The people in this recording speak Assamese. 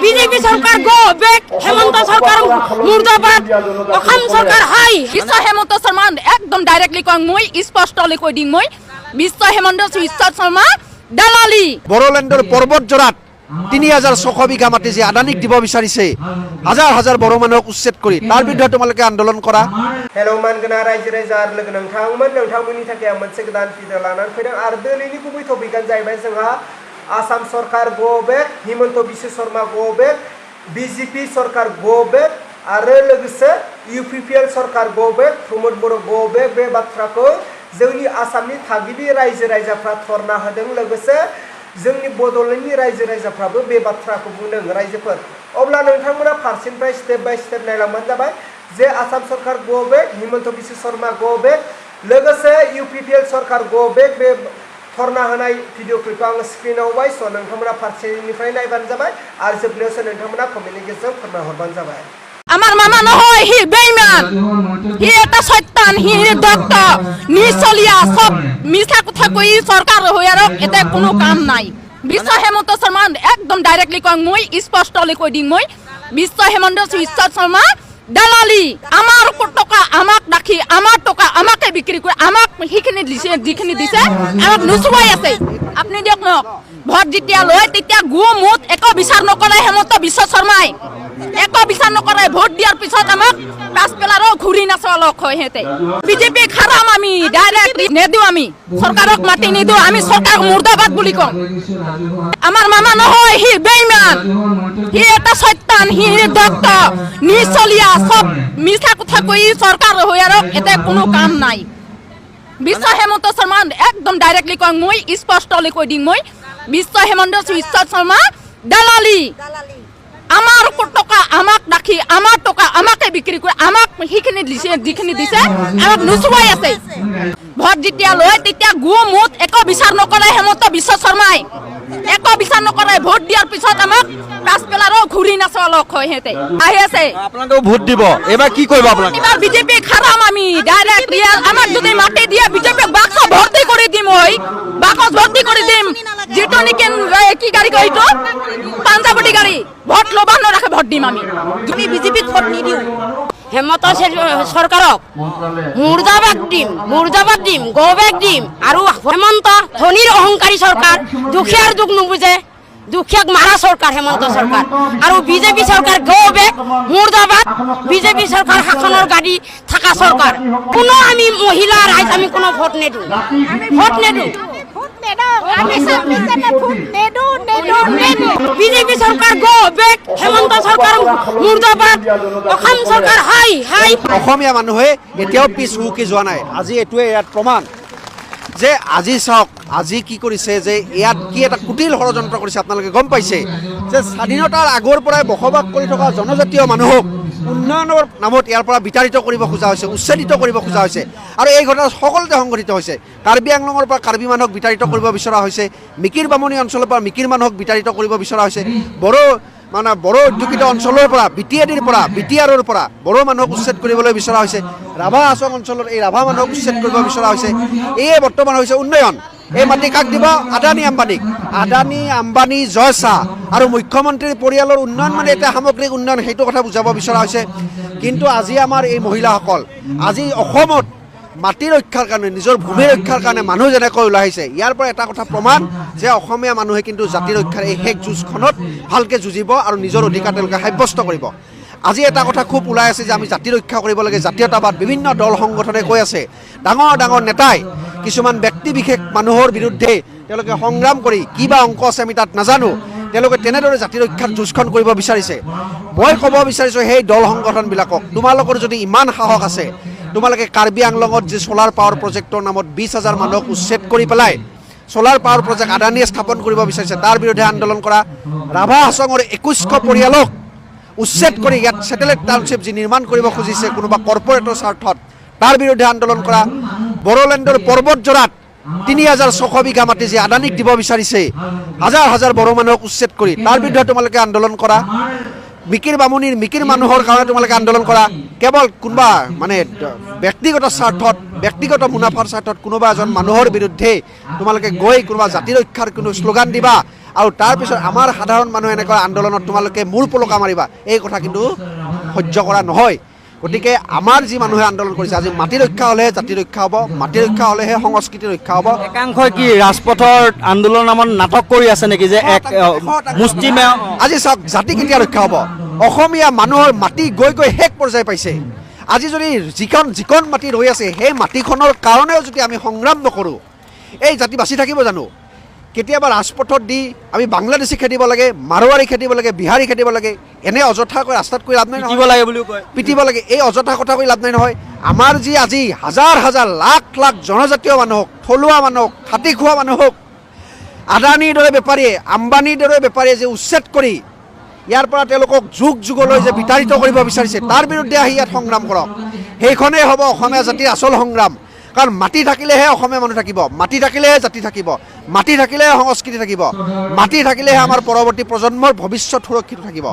BJP Sorkar go back, Assam Sorkar Murdabad, Assam Sorkar Hai. Bisa Hemant Sharma ekdom directly kong moi, ispostoli koi ding moi. Bisa Hemant Sharma dalali. Borolandor Porbot Jorat ৩,৬০০ বিঘা মাটি যে আদানিক দিব বিচাৰিছে হাজাৰ হাজাৰ বড়ো মানুহক উচ্ছেদ কৰি তাৰ বিৰুদ্ধে তোমালোকে আন্দোলন কৰা। हेलो मानगोना रायजो राजा आरो लोगो नोंथांमोननि थाखाय आं मोनसे गोदान भिडिअ लानानै फैदों आरो दिनैनि गुबै टपिकआनो जाहैबाय जोंहा आसाम सरकार गो बेक, हिमन्त बिश्व शर्मा गो बेक, BJP सरकार गो बेक आरो लोगोसे UPPL सरकार गो बेक, प्रमोद बर' गो बेक बे बाथ्राखौ जोंनि आसामनि थागिबि रायजो राजाफ्रा धरना होदों। लोगोसे जोंनि बड'लेण्डनि रायजो राजाफ्राबो बे बाथ्राखौ बुंदों रायजोफोर। अब्ला नोंथांमोना फारसेनिफ्राय स्टेप बाय स्टेप नायलांबानो जाबाय जे आसाम सरकार गो बेक, हिमन्त बिश्व शर्मा गो बेक, लोगोसे UPPL सरकार गो बेक बे धरना होनाय भिडिअ क्लिपखौ आं स्क्रिनाव होबाय। स' नोंथांमोना फारसेनिफ्राय नायबानो जाबाय आरो जोबनायावसो नोंथांमोना कमेन्टनि गेजेरजों फोरमायहरबानो जाबाय। আমার মামা নহয় হি বেইমান হি এটা শয়তান হি দক্ত নিচলিয়া সব মিছা কথা কই সরকার হই আর এতে কোনো কাম নাই। বিশ্ব হেমন্ত শর্মা একদম ডাইরেক্টলি কং মই স্পষ্টলি কই দিং মই বিশ্ব হেমন্ত শর্মা দালালি আমার টকা আমাক রাখি আমার টকা আমাকে বিক্রি করে আমাক হিখিনি দিছে যিখিনি দিছে আমাক নুচুৱাই আছে। আপনি দেখক ভোট যেতিয়া লয় তেতিয়া গু মুত এক বিচাৰ নকৰে হেমন্ত বিশ্ব শৰ্মাই এক বিচাৰ নকৰে ভোট দিয়াৰ পিছত আমাক পাঁচ পেলাৰো ঘূৰি নাচলক হয় হেতে। বিজেপি খাৰাম আমি ডাইৰেক্ট নেদিও আমি সরকারক মাটি নিদিও আমি সরকার মুর্দাবাদ বুলি কম। আমার মামা নহয় হি বেইমান হি এটা শয়তান হি দক্ত নিচলিয়া সব মিছা কথা কই সরকার হই আর এতে কোনো কাম নাই। বিশ্ব হেমন্ত শর্মা একদম ডাইরেক্টলি কং মই স্পষ্টলি কই দিং মই বিশ্ব হেমন্ত শর্মা দালালি আমার টকা আমাক রাখি আমার টকা আমাকে বিক্রি করে আমাক হিখিনি দিছে যিখিনি দিছে আমাক নুচুৱাই আছে। ভোট যেতিয়া লয় তেতিয়া গু মুত এক বিচাৰ নকৰে হেমন্ত বিশ্ব শৰ্মাই এক বিচাৰ নকৰে ভোট দিয়াৰ পিছত আমাক পাঁচ পেলাৰো ঘূৰি নাচলক হয় হেতে আহি আছে। আপোনালোকে ভোট দিব এবাৰ কি কৰিব আপোনালোকে? এবাৰ বিজেপি খাৰাম আমি ডাইৰেক্ট ৰিয়েল আমাক যদি মাটি দিয়ে বিজেপি বাক্স ভৰ্তি কৰি দিম ওই বাক্স ভৰ্তি কৰি দিম যেটো নেকি কি গাড়ী কইতো পাঞ্জাবটি গাড়ী ভোট লবা নৰাখে ভোট দিম আমি বিজেপিক ভোট নিদিও। হেমন্ত সৰকাৰক মুৰ্দাবাদ দিম গো বেক দিম আৰু হেমন্ত ধনীৰ অহংকাৰী সৰকাৰ দুখীয়াৰ দুখ নুবুজে দুখীয়াক মাৰা সৰকাৰ হেমন্ত সৰকাৰ আৰু BJP সরকার গো বেক মুর্দাবাদ BJP সরকার শাসনের গাড়ি থাকা সরকার। কোনো আমি মহিলা রাইজ আমি কোনো ভোট নেদু BJP সরকার গো বেক হেমন্ত সরকার মুর্দাবাদ অসম সরকার হাই হাই। অসমীয়া মানুহে এতিয়াও পিছ হুকি যোৱা নাই। আজি এটোৱে ইয়াত প্ৰমাণ যে আজি চাওক আজি কি কৰিছে যে ইয়াত কি এটা কুটিল ষড়যন্ত্ৰ কৰিছে আপোনালোকে গম পাইছে যে স্বাধীনতাৰ আগৰ পৰাই বসবাস কৰি থকা জনজাতীয় মানুহক উন্নয়নৰ নামত ইয়াৰ পৰা বিতাড়িত কৰিব খোজা হৈছে, উচ্ছেদিত কৰিব খোজা হৈছে আৰু এই ঘটনা সকলোতে সংঘটিত হৈছে। কাৰ্বি আংলঙৰ পৰা কাৰ্বি মানুহক বিতাড়িত কৰিব বিচৰা হৈছে, মিকিৰ বামুণী অঞ্চলৰ পৰা মিকিৰ মানুহক বিতাড়িত কৰিব বিচৰা হৈছে, বড়ো অধ্যুষিত অঞ্চলৰ পৰা বিটিআৰৰ পৰা বড়ো মানুহক উচ্ছেদ কৰিবলৈ বিচৰা হৈছে, ৰাভা আছং অঞ্চলৰ এই ৰাভা মানুহক উচ্ছেদ কৰিব বিচৰা হৈছে। এয়ে বৰ্তমান হৈছে উন্নয়ন। এই মাটি কাক দিব? আদানী আম্বানী জয় শাহ আৰু মুখ্যমন্ত্ৰীৰ পৰিয়ালৰ উন্নয়ন মানে এটা সামগ্ৰিক উন্নয়ন সেইটো কথা বুজাব বিচৰা হৈছে। কিন্তু আজি আমাৰ এই মহিলাসকল আজি অসমত মাটি ৰক্ষাৰ কাৰণে নিজৰ ভূমি ৰক্ষাৰ কাৰণে মানুহ যেনেকৈ ওলাই আহিছে ইয়াৰ পৰা এটা কথা প্ৰমাণ যে অসমীয়া মানুহে কিন্তু জাতি ৰক্ষাৰ এই শেষ যুঁজখনত ভালকৈ যুঁজিব আৰু নিজৰ অধিকাৰ তেওঁলোকে সাব্যস্ত কৰিব। আজি এটা কথা খুব ওলাই আছে যে আমি জাতি ৰক্ষা কৰিব লাগে, জাতীয়তাবাদ বিভিন্ন দল সংগঠনে কৈ আছে। ডাঙৰ ডাঙৰ নেতাই কিছুমান ব্যক্তি বিশেষ মানুহৰ বিৰুদ্ধে তেওঁলোকে সংগ্ৰাম কৰি কিবা অংক আছে আমি তাত নাজানো তেওঁলোকে তেনেদৰে জাতি ৰক্ষাৰ যুঁজখন কৰিব বিচাৰিছে। মই ক'ব বিচাৰিছোঁ সেই দল সংগঠনবিলাকক তোমালোকৰ যদি ইমান সাহস আছে তোমালোকে কাৰ্বি আংলঙত যি সোলাৰ পাৱাৰ প্ৰজেক্টৰ নামত 20,000 মানুহক উচ্ছেদ কৰি পেলাই সোলাৰ পাৱাৰ প্ৰজেক্ট আদানীয়ে স্থাপন কৰিব বিচাৰিছে তাৰ বিৰুদ্ধে আন্দোলন কৰা, ৰাভা হাছঙৰ 2100 পৰিয়ালক উচ্ছেদ কৰি ইয়াত ছেটেলাইট টাউনশ্বিপ যি নিৰ্মাণ কৰিব খুজিছে কোনোবা কৰ্পৰেটৰ স্বাৰ্থত তাৰ বিৰুদ্ধে আন্দোলন কৰা, বড়োলেণ্ডৰ পৰ্বত জোৰাত ৩,৬০০ বিঘা মাটি যে আদানিক দিব বিচাৰিছে হাজাৰ হাজাৰ বড়ো মানুহক উচ্ছেদ কৰি তাৰ বিৰুদ্ধে তোমালোকে আন্দোলন কৰা, মিকিৰ মানুহৰ কাৰণে তোমালোকে আন্দোলন কৰা। কেৱল কোনোবা মানে ব্যক্তিগত স্বাৰ্থত ব্যক্তিগত মুনাফাৰ স্বাৰ্থত কোনোবা এজন মানুহৰ বিৰুদ্ধে তোমালোকে গৈ কোনোবা জাতি ৰক্ষাৰ কোনো শ্লোগান দিবা আৰু তাৰপিছত আমাৰ সাধাৰণ মানুহে এনেকুৱা আন্দোলনত তোমালোকে মূৰ পলকা মাৰিবা এই কথা কিন্তু সহ্য কৰা নহয় গতিকে আমাৰ যি মানুহে আন্দোলন কৰিছে আজি মাটি ৰক্ষা হ'লেহে জাতি ৰক্ষা হ'ব মাটি ৰক্ষা হ'লেহে সংস্কৃতি ৰক্ষা হ'ব একাংশই কি ৰাজপথৰ আন্দোলন নামত নাটক কৰি আছে নেকি যে এক মুষ্টিমেয় আজি চাওক জাতি কেতিয়া ৰক্ষা হ'ব অসমীয়া মানুহৰ মাটি গৈ গৈ শেষ পৰ্যায় পাইছে আজি যদি যিকণ মাটি ৰৈ আছে সেই মাটিখনৰ কাৰণেও যদি আমি সংগ্ৰাম নকৰোঁ এই জাতি বাচি থাকিব জানো কেতিয়াবা ৰাজপথত দি আমি বাংলাদেশী খেদিব লাগে মাৰোৱাৰী খেদিব লাগে বিহাৰী খেদিব লাগে এনে অযথাকৈ ৰাস্তাত কৈ লাভ নাই পিটিব লাগে বুলিও কয় পিটিব লাগে এই অযথা কথা কৈ লাভ নাই নহয় আমাৰ যি আজি হাজাৰ হাজাৰ লাখ লাখ জনজাতীয় মানুহক থলুৱা মানুহক খাটি খোৱা মানুহক আদানীৰ দৰে বেপাৰীয়ে আম্বানীৰ দৰে বেপাৰীয়ে যে উচ্ছেদ কৰি ইয়াৰ পৰা তেওঁলোকক যুগ যুগলৈ যে বিতাড়িত কৰিব বিচাৰিছে তাৰ বিৰুদ্ধে আহি ইয়াত সংগ্ৰাম কৰক সেইখনেই হ'ব অসমীয়া জাতিৰ আচল সংগ্ৰাম কাৰণ মাটি থাকিলেহে অসমীয়া মানুহ থাকিব মাটি থাকিলেহে জাতি থাকিব মাটি থাকিলেহে সংস্কৃতি থাকিব মাটি থাকিলেহে আমাৰ পৰৱৰ্তী প্ৰজন্মৰ ভৱিষ্যত সুৰক্ষিত থাকিব